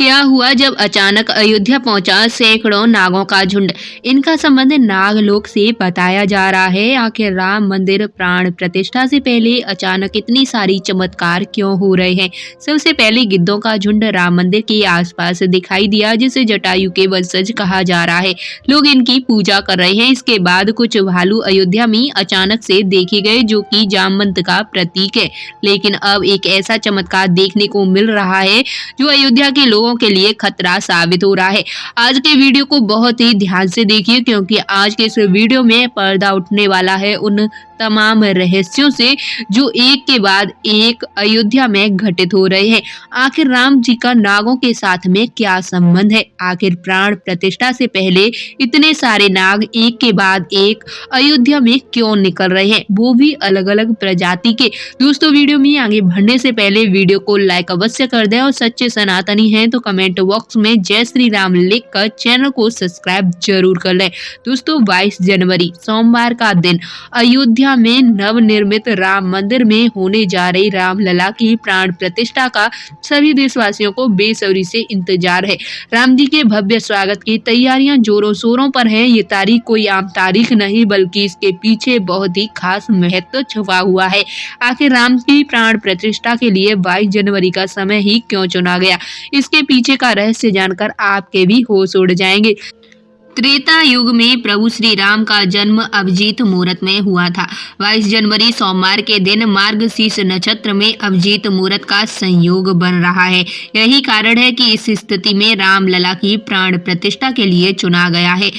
क्या हुआ जब अचानक अयोध्या पहुंचा सैकड़ों नागों का झुंड। इनका संबंध नागलोक से बताया जा रहा है। आखिर राम मंदिर प्राण प्रतिष्ठा से पहले अचानक इतनी सारी चमत्कार क्यों हो रहे हैं। सबसे पहले गिद्धों का झुंड राम मंदिर के आसपास दिखाई दिया, जिसे जटायु के वंशज कहा जा रहा है। लोग इनकी पूजा कर रहे हैं। इसके बाद कुछ भालू अयोध्या में अचानक से देखे गए, जो कि जामवंत का प्रतीक है। लेकिन अब एक ऐसा चमत्कार देखने को मिल रहा है जो अयोध्या के लोगों के लिए खतरा साबित हो रहा है। आज के वीडियो को बहुत ही ध्यान से देखिए, क्योंकि आज के इस वीडियो में पर्दा उठने वाला है उन तमाम रहस्यों से जो एक के बाद एक अयोध्या में घटित हो रहे हैं। आखिर राम जी का नागों के साथ में क्या संबंध है। आखिर प्राण प्रतिष्ठा से पहले इतने सारे नाग एक के बाद एक अयोध्या में क्यों निकल रहे हैं, वो भी अलग अलग प्रजाति के। दोस्तों, वीडियो में आगे बढ़ने से पहले वीडियो को लाइक अवश्य कर दें और सच्चे सनातनी हैं तो कमेंट बॉक्स में जय श्री राम लिखकर चैनल को सब्सक्राइब जरूर कर लें। दोस्तों, 22 जनवरी सोमवार का दिन अयोध्या में नवनिर्मित राम मंदिर में होने जा रही रामलला की प्राण प्रतिष्ठा का सभी देशवासियों को बेसब्री से इंतजार है। राम जी के भव्य स्वागत की तैयारियां जोरों शोरों पर हैं। ये तारीख कोई आम तारीख नहीं, बल्कि इसके पीछे बहुत ही खास महत्व छुपा हुआ है। आखिर राम की प्राण प्रतिष्ठा के लिए 22 जनवरी का समय ही क्यों चुना गया, इसके पीछे का रहस्य जानकर आपके भी होश उड़ जाएंगे। त्रेता युग में प्रभु श्री राम का जन्म अभिजीत मुहूर्त में हुआ था। 22 जनवरी सोमवार के दिन मार्गशीर्ष नक्षत्र में अभिजीत मुहूर्त का संयोग बन रहा है। यही कारण है कि इस स्थिति में रामलला की प्राण प्रतिष्ठा के लिए चुना गया है।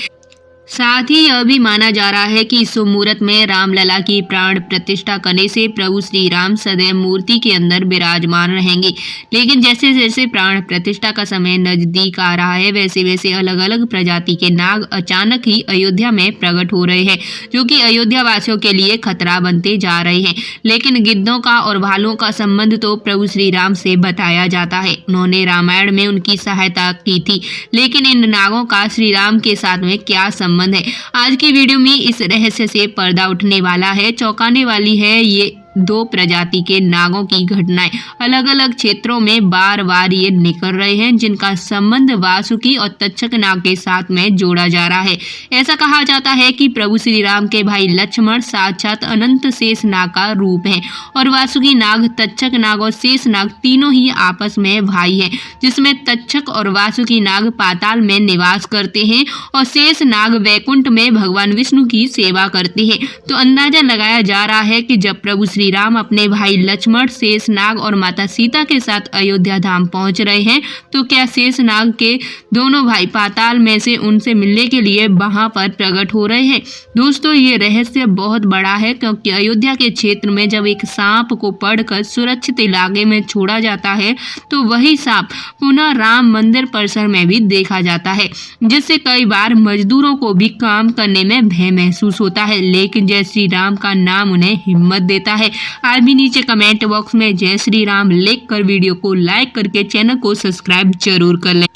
साथ ही यह भी माना जा रहा है कि इस मुहूर्त में रामलला की प्राण प्रतिष्ठा करने से प्रभु श्री राम सदैव मूर्ति के अंदर विराजमान रहेंगे। लेकिन जैसे जैसे प्राण प्रतिष्ठा का समय नजदीक आ रहा है, वैसे वैसे अलग अलग प्रजाति के नाग अचानक ही अयोध्या में प्रकट हो रहे हैं, जो कि अयोध्या वासियों के लिए खतरा बनते जा रहे हैं। लेकिन गिद्धों का और भालुओं का संबंध तो प्रभु श्री राम से बताया जाता है। उन्होंने रामायण में उनकी सहायता की थी, लेकिन इन नागों का श्री राम के साथ में क्या संबंध है। आज की वीडियो में इस रहस्य से पर्दा उठने वाला है। चौंकाने वाली है ये दो प्रजाति के नागों की घटनाएं। अलग अलग क्षेत्रों में बार बार ये निकल रहे हैं, जिनका संबंध वासुकी और तक्षक नाग के साथ में जोड़ा जा रहा है। ऐसा कहा जाता है कि प्रभु श्री राम के भाई लक्ष्मण साक्षात अनंत शेष नाग का रूप है और वासुकी नाग, तक्षक नाग और शेष नाग तीनों ही आपस में भाई हैं, जिसमें तक्षक और वासुकी नाग पाताल में निवास करते हैं और शेष नाग वैकुंठ में भगवान विष्णु की सेवा करते हैं। तो अंदाजा लगाया जा रहा है कि जब प्रभु श्री राम अपने भाई लक्ष्मण, शेषनाग और माता सीता के साथ अयोध्या धाम पहुंच रहे हैं, तो क्या शेषनाग के दोनों भाई पाताल में से उनसे मिलने के लिए वहां पर प्रकट हो रहे हैं। दोस्तों, ये रहस्य बहुत बड़ा है, क्योंकि अयोध्या के क्षेत्र में जब एक सांप को पकड़कर सुरक्षित इलाके में छोड़ा जाता है, तो वही सांप पुनः राम मंदिर परिसर में भी देखा जाता है, जिससे कई बार मजदूरों को भी काम करने में भय महसूस होता है। लेकिन जय श्री राम का नाम उन्हें हिम्मत देता है। आज भी नीचे कमेंट बॉक्स में जय श्री राम लिखकर वीडियो को लाइक करके चैनल को सब्सक्राइब जरूर कर लें।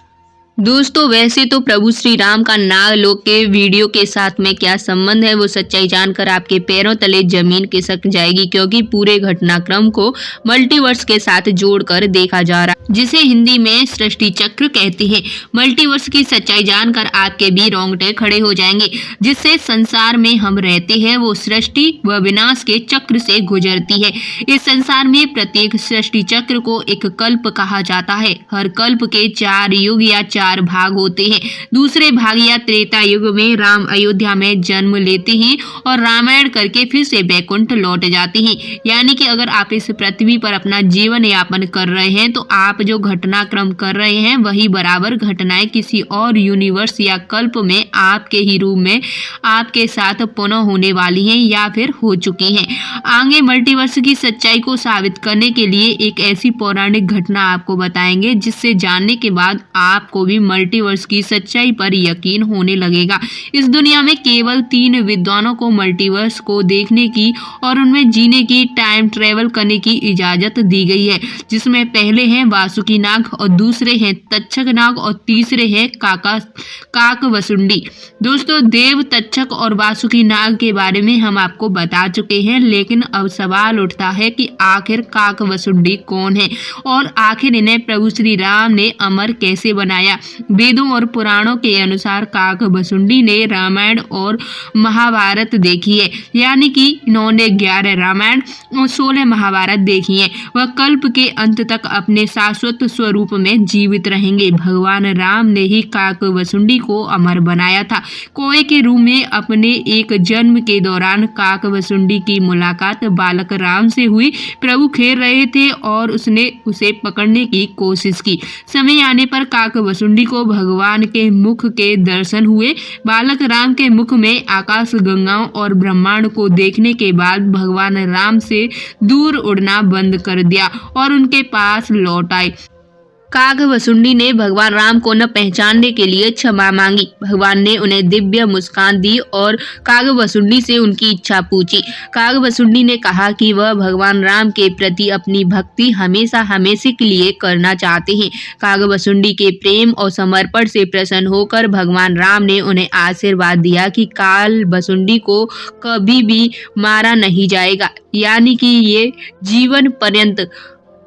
दोस्तों, वैसे तो प्रभु श्री राम का नागलोक के वीडियो के साथ में क्या संबंध है, वो सच्चाई जानकर आपके पैरों तले जमीन खिसक जाएगी, क्योंकि पूरे घटनाक्रम को मल्टीवर्स के साथ जोड़कर देखा जा रहा है, जिसे हिंदी में सृष्टि चक्र कहते हैं। मल्टीवर्स की सच्चाई जानकर आपके भी रोंगटे खड़े हो जाएंगे। जिससे संसार में हम रहते हैं वो सृष्टि व विनाश के चक्र से गुजरती है। इस संसार में प्रत्येक सृष्टि चक्र को एक कल्प कहा जाता है। हर कल्प के 4 युग या 4 भाग होते हैं। दूसरे भाग या त्रेता युग में राम अयोध्या में जन्म लेते हैं और रामायण करके फिर से वैकुंठ लौट जाते हैं। यानी कि अगर आप इस पृथ्वी पर अपना जीवन यापन कर रहे हैं, तो आप जो घटनाक्रम कर रहे हैं वही बराबर घटनाएं किसी और यूनिवर्स या कल्प में आपके ही रूप में आपके साथ पुनः होने वाली हैं या फिर हो चुकी हैं। आगे मल्टीवर्स की सच्चाई को साबित करने के लिए एक ऐसी पौराणिक घटना आपको बताएंगे, जिससे जानने के बाद आपको भी मल्टीवर्स की सच्चाई पर यकीन होने लगेगा। इस दुनिया में केवल 3 विद्वानों को मल्टीवर्स को देखने की और उनमें जीने की, टाइम ट्रेवल करने की इजाजत दी गई है, जिसमें पहले हैं वासुकी नाग और दूसरे हैं तक्षक नाग और तीसरे हैं काकवसुंडी। दोस्तों, देव, तक्षक और वासुकी नाग के बारे में हम आपको बता चुके हैं, लेकिन अब सवाल उठता है कि आखिर काकवसुंडी कौन है और आखिर इन्हें प्रभु श्री राम ने अमर कैसे बनाया। वेदों और पुराणों के अनुसार काकवसुंडी ने रामायण और महाभारत देखी है, यानी कि इन्होंने 11 रामायण और 16 महाभारत देखी है। वह कल्प के अंत तक अपने शाश्वत स्वरूप में जीवित रहेंगे। भगवान राम ने ही काकवसुंडी को अमर बनाया था। कोए के रूप में अपने एक जन्म के दौरान काकवसुंडी की मुलाकात बालक राम से हुई। प्रभु खेल रहे थे और उसने उसे पकड़ने की कोशिश की। समय आने पर काकवसुंडी को भगवान के मुख के दर्शन हुए। बालक राम के मुख में आकाश गंगाओं और ब्रह्मांड को देखने के बाद भगवान राम से दूर उड़ना बंद कर दिया और उनके पास लौट आए। काकवसुंडी ने भगवान राम को न पहचानने के लिए क्षमा मांगी। भगवान ने उन्हें दिव्य मुस्कान दी और काकवसुंडी से उनकी इच्छा पूछी। काकवसुंडी ने कहा कि वह भगवान राम के प्रति अपनी भक्ति हमेशा हमेशा के लिए करना चाहते हैं। काकवसुंडी के प्रेम और समर्पण से प्रसन्न होकर भगवान राम ने उन्हें आशीर्वाद दिया कि काकवसुंडी को कभी भी मारा नहीं जाएगा, यानी कि ये जीवन पर्यंत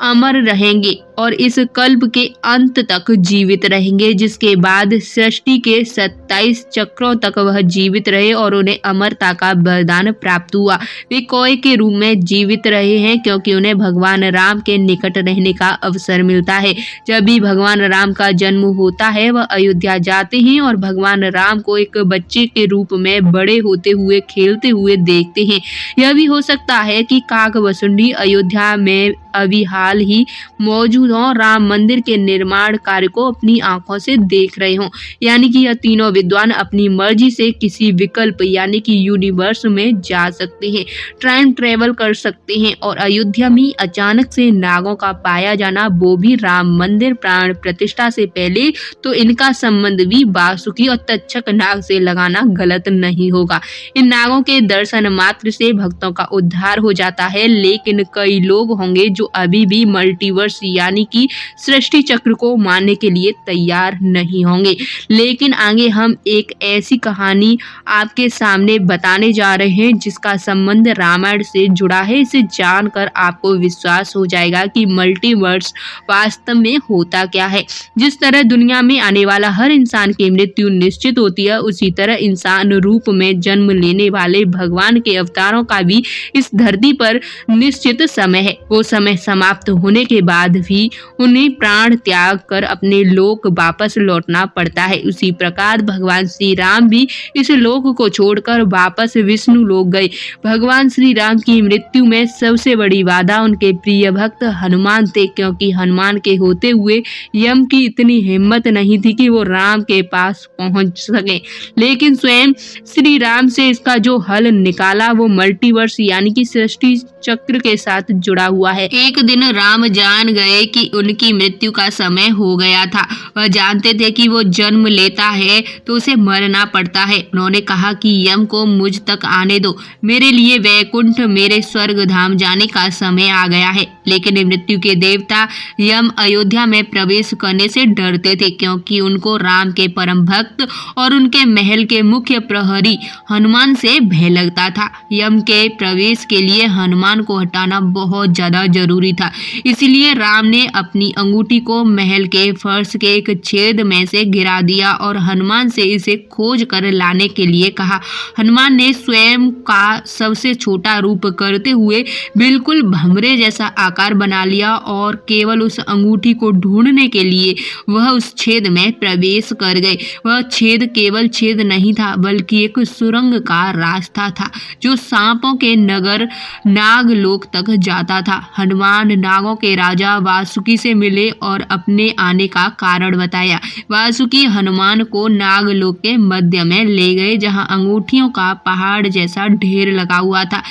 अमर रहेंगे और इस कल्प के अंत तक जीवित रहेंगे, जिसके बाद सृष्टि के 27 चक्रों तक वह जीवित रहे और उन्हें अमरता का वरदान प्राप्त हुआ। वे कोए के रूप में जीवित रहे हैं क्योंकि उन्हें भगवान राम के निकट रहने का अवसर मिलता है। जब भी भगवान राम का जन्म होता है, वह अयोध्या जाते हैं और भगवान राम को एक बच्चे के रूप में बड़े होते हुए, खेलते हुए देखते हैं। यह भी हो सकता है कि काकवसुंडी अयोध्या में अभी हाल ही मौजूद हों, राम मंदिर के निर्माण कार्य को अपनी आंखों से देख रहे हों, यानी कि यह तीनों विद्वान अपनी मर्जी से किसी विकल्प यानी कि यूनिवर्स में जा सकते हैं, टाइम ट्रेवल कर सकते हैं। और अयोध्या में अचानक से नागों का पाया जाना, वो भी राम मंदिर प्राण प्रतिष्ठा से पहले, तो इनका संबंध भी वासुकी और तक्षक नाग से लगाना गलत नहीं होगा। इन नागों के दर्शन मात्र से भक्तों का उद्धार हो जाता है, लेकिन कई लोग होंगे जो अभी भी मल्टीवर्स यानी कि सृष्टि चक्र को मानने के लिए तैयार नहीं होंगे। लेकिन आगे हम एक ऐसी कहानी आपके सामने बताने जा रहे हैं जिसका संबंध रामायण से जुड़ा है। इसे जानकर आपको विश्वास हो जाएगा कि मल्टीवर्स वास्तव में होता क्या है। जिस तरह दुनिया में आने वाला हर इंसान की मृत्यु निश्चित होती है, उसी तरह इंसान रूप में जन्म लेने वाले भगवान के अवतारों का भी इस धरती पर निश्चित समय है। वो समय समाप्त होने के बाद भी उन्हें प्राण त्याग कर अपने लोक वापस लौटना पड़ता है। उसी प्रकार भगवान श्री राम भी इस लोक को छोड़कर वापस विष्णु लोक गए। भगवान श्री राम की मृत्यु में सबसे बड़ी बाधा उनके प्रिय भक्त हनुमान थे, क्योंकि हनुमान के होते हुए यम की इतनी हिम्मत नहीं थी कि वो राम के पास पहुंच सके। लेकिन स्वयं श्री राम से इसका जो हल निकाला वो मल्टीवर्स यानी कि सृष्टि चक्र के साथ जुड़ा हुआ है। एक दिन राम जान गए कि उनकी मृत्यु का समय हो गया था। वह जानते थे कि वो जन्म लेता है तो उसे मरना पड़ता है। उन्होंने कहा कि यम को मुझ तक आने दो, मेरे लिए वैकुंठ, मेरे स्वर्ग धाम जाने का समय आ गया है। लेकिन मृत्यु के देवता यम अयोध्या में प्रवेश करने से डरते थे, क्योंकि उनको राम के परम भक्त और उनके महल के मुख्य प्रहरी हनुमान से भय लगता था। यम के प्रवेश के लिए हनुमान को हटाना बहुत ज्यादा जरूरी था। इसलिए राम ने अपनी अंगूठी को महल के फर्श के एक छेद में से गिरा दिया और हनुमान से इसे खोज कर लाने के लिए कहा। हनुमान ने स्वयं का सबसे छोटा रूप करते हुए बिल्कुल भंवरे जैसा आकार बना लिया और केवल उस अंगूठी को ढूंढने के लिए वह उस छेद में प्रवेश कर गए। वह छेद केवल छेद नहीं था, बल्कि एक सुरंग का रास्ता था जो सांपों के नगर नागलोक तक जाता था। हनुमान नागों के राजा वासुकी से मिले और अपने आने का कारण बताया। वासुकी हनुमान को नागलोक के मध्य में ले गए, जहां अंगूठियों का पहाड़ जैसा ढेर लगा हुआ था।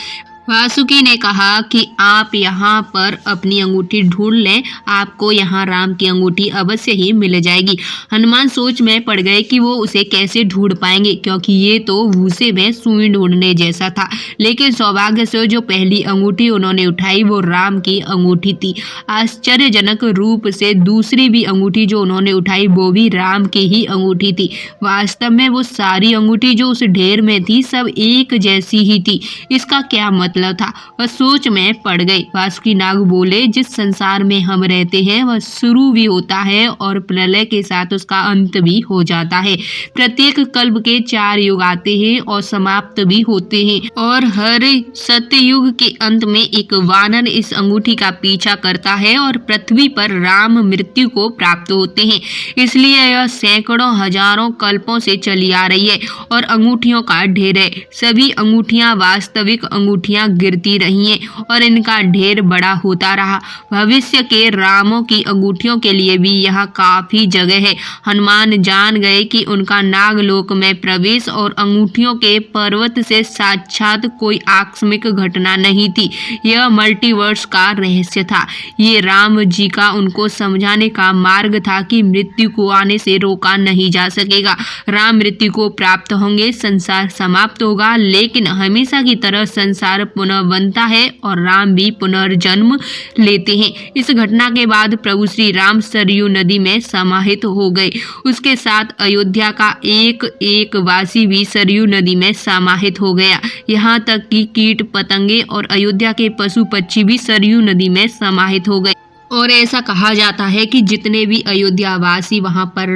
वासुकी ने कहा कि आप यहाँ पर अपनी अंगूठी ढूंढ लें, आपको यहाँ राम की अंगूठी अवश्य ही मिल जाएगी। हनुमान सोच में पड़ गए कि वो उसे कैसे ढूंढ पाएंगे, क्योंकि ये तो भूसे में सुई ढूंढने जैसा था। लेकिन सौभाग्य से जो पहली अंगूठी उन्होंने उठाई वो राम की अंगूठी थी। आश्चर्यजनक रूप से दूसरी भी अंगूठी जो उन्होंने उठाई वो भी राम की ही अंगूठी थी। वास्तव में वो सारी अंगूठी जो उस ढेर में थी सब एक जैसी ही थी। इसका क्या मतलब था? वह सोच में पड़ गए। वासुकी नाग बोले, जिस संसार में हम रहते हैं वह शुरू भी होता है और प्रलय के साथ उसका अंत भी हो जाता है। प्रत्येक कल्प के 4 युग आते हैं और समाप्त भी होते हैं, और हर सतयुग के अंत में एक वानर इस अंगूठी का पीछा करता है और पृथ्वी पर राम मृत्यु को प्राप्त होते हैं। इसलिए यह सैकड़ों हजारों कल्पों से चली आ रही है और अंगूठियों का ढेर है। सभी अंगूठियां वास्तविक अंगूठियां गिरती रही हैं और इनका ढेर बड़ा होता रहा। भविष्य के रामों की अंगूठियों के लिए भी यहाँ काफी जगह है। हनुमान जान गए कि उनका नागलोक में प्रवेश और अंगूठियों के पर्वत से साक्षात कोई आकस्मिक घटना नहीं थी। यह मल्टीवर्स का रहस्य था। ये राम जी का उनको समझाने का मार्ग था कि मृत्यु को आने से रोका नहीं जा सकेगा। राम मृत्यु को प्राप्त होंगे, संसार समाप्त होगा, लेकिन हमेशा की तरह संसार पुनः बनता है और राम भी पुनर्जन्म लेते हैं। इस घटना के बाद प्रभु श्री राम सरयू नदी में समाहित हो गए। उसके साथ अयोध्या का एक एक वासी भी सरयू नदी में समाहित हो गया। यहाँ तक कि कीट पतंगे और अयोध्या के पशु पक्षी भी सरयू नदी में समाहित हो गए। और ऐसा कहा जाता है कि जितने भी अयोध्यावासी वहां पर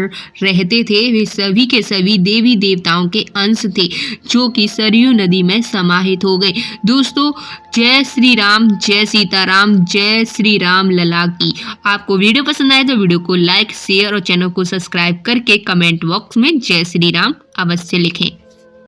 रहते थे वे सभी के सभी देवी देवताओं के अंश थे, जो कि सरयू नदी में समाहित हो गए। दोस्तों, जय श्री राम, जय सीताराम, जय श्री राम लला की। आपको वीडियो पसंद आए तो वीडियो को लाइक, शेयर और चैनल को सब्सक्राइब करके कमेंट बॉक्स में जय श्री राम अवश्य लिखें।